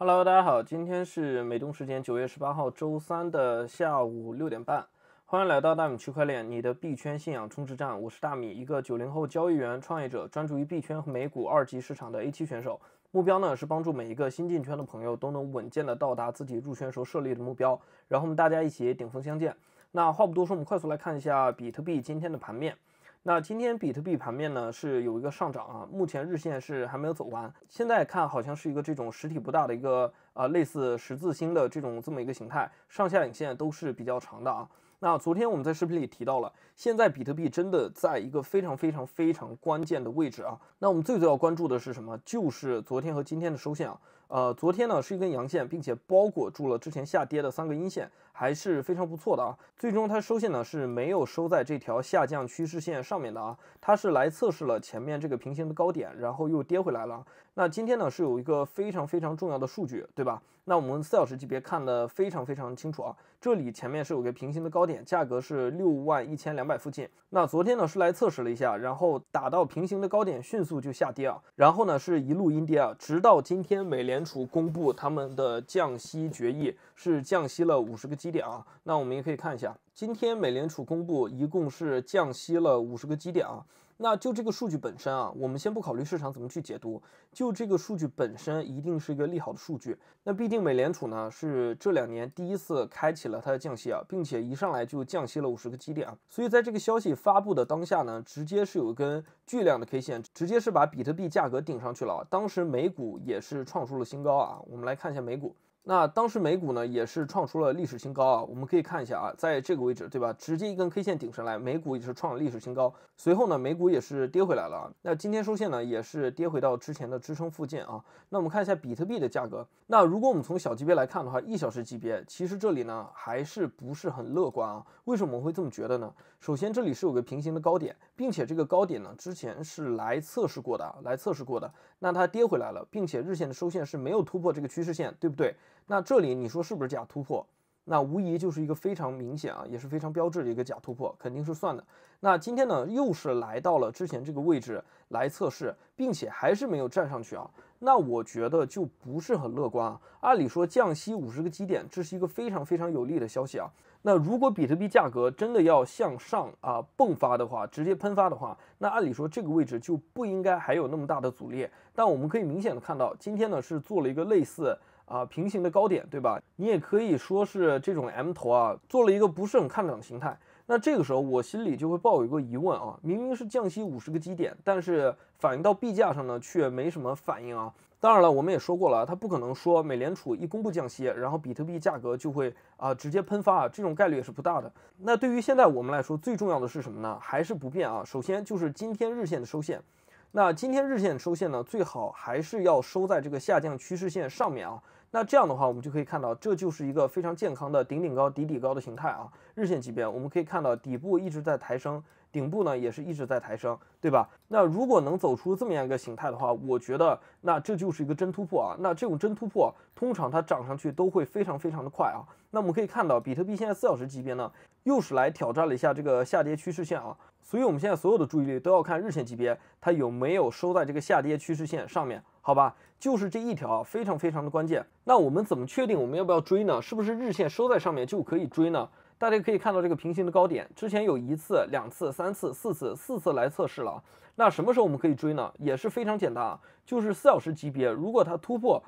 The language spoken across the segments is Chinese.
Hello，大家好，今天是美东时间9月18号周三的下午6点半，欢迎来到大米区块链，你的币圈信仰充值站。我是大米，一个90后交易员、创业者，专注于币圈和美股二级市场的 A7 选手。目标呢是帮助每一个新进圈的朋友都能稳健的到达自己入圈时候设立的目标，然后我们大家一起顶峰相见。那话不多说，我们快速来看一下比特币今天的盘面。那今天比特币盘面呢是有一个上涨啊，目前日线是还没有走完，现在看好像是一个这种实体不大的一个类似十字星的这么一个形态，上下影线都是比较长的啊。那昨天我们在视频里提到了，现在比特币真的在一个非常关键的位置啊。那我们最要关注的是什么？就是昨天和今天的收线啊。昨天呢是一根阳线，并且包裹住了之前下跌的3个阴线，还是非常不错的啊。最终它收线呢是没有收在这条下降趋势线上面的啊，它是来测试了前面这个平行的高点，然后又跌回来了。那今天呢是有一个非常重要的数据，对吧？那我们4小时级别看得非常清楚啊，这里前面是有个平行的高点，价格是61200附近。那昨天呢是来测试了一下，然后打到平行的高点，迅速就下跌啊，然后呢是一路阴跌啊，直到今天美联储公布他们的降息决议，是降息了50个基点啊。那我们也可以看一下，今天美联储公布一共是降息了50个基点啊。那就这个数据本身啊，我们先不考虑市场怎么去解读，就这个数据本身一定是一个利好的数据。那毕竟美联储呢是这2年第一次开启了它的降息啊，并且一上来就降息了50个基点啊，所以在这个消息发布的当下呢，直接是有一根巨量的 K 线，直接是把比特币价格顶上去了。当时美股也是创出了新高啊，我们来看一下美股。那当时美股呢也是创出了历史新高啊，我们可以看一下啊，在这个位置对吧，直接一根 K 线顶上来，美股也是创了历史新高。随后呢，美股也是跌回来了。那今天收线呢，也是跌回到之前的支撑附近啊。那我们看一下比特币的价格。那如果我们从小级别来看的话，1小时级别其实这里呢还是不是很乐观啊。为什么我会这么觉得呢？首先这里是有个平行的高点，并且这个高点呢之前是来测试过的，那它跌回来了，并且日线的收线是没有突破这个趋势线，对不对？那这里你说是不是假突破？那无疑就是一个非常明显啊，也是非常标志的一个假突破，肯定是算的。那今天呢，又是来到了之前这个位置来测试，并且还是没有站上去啊。那我觉得就不是很乐观啊。按理说降息50个基点，这是一个非常有利的消息啊。那如果比特币价格真的要向上啊迸发的话，直接喷发的话，那按理说这个位置就不应该还有那么大的阻力。但我们可以明显的看到，今天呢是做了一个类似平行的高点，对吧？你也可以说是这种 M 头啊，做了一个不是很看涨的形态。那这个时候我心里就会抱有一个疑问啊，明明是降息50个基点，但是反映到币价上呢却没什么反应啊。当然了，我们也说过了，它不可能说美联储一公布降息，然后比特币价格就会直接喷发啊，这种概率也是不大的。那对于现在我们来说，最重要的是什么呢？还是不变啊。首先就是今天日线的收线。那今天日线收线呢，最好还是要收在这个下降趋势线上面啊。那这样的话，我们就可以看到，这就是一个非常健康的顶顶高、底底高的形态啊。日线级别，我们可以看到底部一直在抬升，顶部呢也是一直在抬升，对吧？那如果能走出这么样一个形态的话，我觉得那这就是一个真突破啊。那这种真突破，通常它涨上去都会非常的快啊。那我们可以看到，比特币现在4小时级别呢，又是来挑战了一下这个下跌趋势线啊。所以我们现在所有的注意力都要看日线级别，它有没有收在这个下跌趋势线上面，好吧？就是这一条非常的关键。那我们怎么确定我们要不要追呢？是不是日线收在上面就可以追呢？大家可以看到这个平行的高点，之前有1次、2次、3次、4次来测试了。那什么时候我们可以追呢？也是非常简单啊，就是4小时级别，如果它突破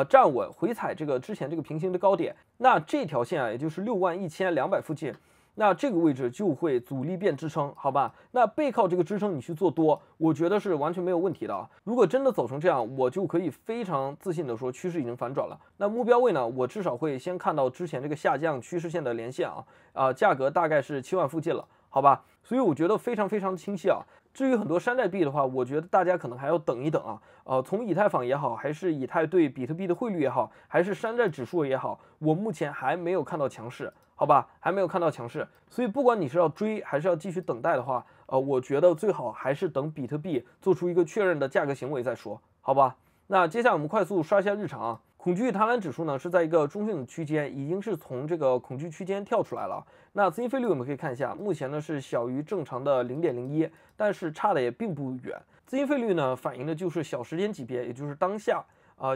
站稳回踩这个之前这个平行的高点，那这条线啊，也就是61200附近。那这个位置就会阻力变支撑，好吧？那背靠这个支撑你去做多，我觉得是完全没有问题的啊。如果真的走成这样，我就可以非常自信的说趋势已经反转了。那目标位呢，我至少会先看到之前这个下降趋势线的连线啊，价格大概是7万附近了，好吧？所以我觉得非常清晰啊。至于很多山寨币的话，我觉得大家可能还要等一等啊。从以太坊也好，还是以太对比特币的汇率也好，还是山寨指数也好，我目前还没有看到强势。好吧，还没有看到强势，所以不管你是要追还是要继续等待的话，我觉得最好还是等比特币做出一个确认的价格行为再说，好吧？那接下来我们快速刷一下日常啊，恐惧贪婪指数呢是在一个中性的区间，已经是从这个恐惧区间跳出来了。那资金费率我们可以看一下，目前呢是小于正常的0.01，但是差的也并不远。资金费率呢反映的就是小时间级别，也就是当下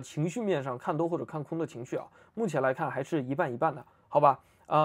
情绪面上看多或者看空的情绪啊，目前来看还是一半一半的，好吧？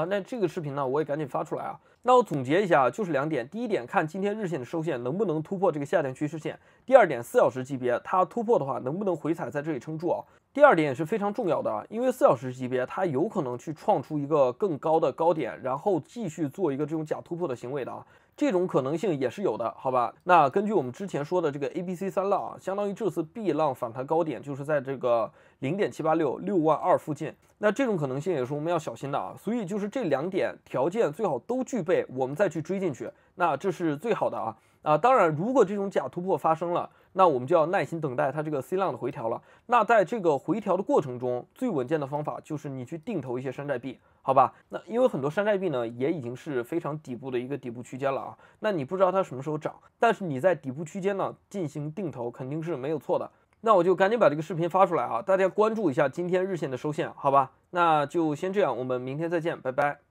那这个视频呢，我也赶紧发出来啊。那我总结一下，就是2点。第一点，看今天日线的收线能不能突破这个下降趋势线；第二点，4小时级别它突破的话，能不能回踩在这里撑住啊？第二点也是非常重要的啊，因为4小时级别它有可能去创出一个更高的高点，然后继续做一个这种假突破的行为的啊。这种可能性也是有的，好吧？那根据我们之前说的这个 ABC3浪啊，相当于这次 B 浪反弹高点就是在这个0.786、62000附近，那这种可能性也是我们要小心的啊。所以就是这2点条件最好都具备，我们再去追进去，那这是最好的啊。当然，如果这种假突破发生了，那我们就要耐心等待它这个 C 浪的回调了。那在这个回调的过程中，最稳健的方法就是你去定投一些山寨币，好吧？那因为很多山寨币呢，也已经是非常底部的一个底部区间了啊。那你不知道它什么时候涨，但是你在底部区间呢进行定投肯定是没有错的。那我就赶紧把这个视频发出来啊，大家关注一下今天日线的收线，好吧？那就先这样，我们明天再见，拜拜。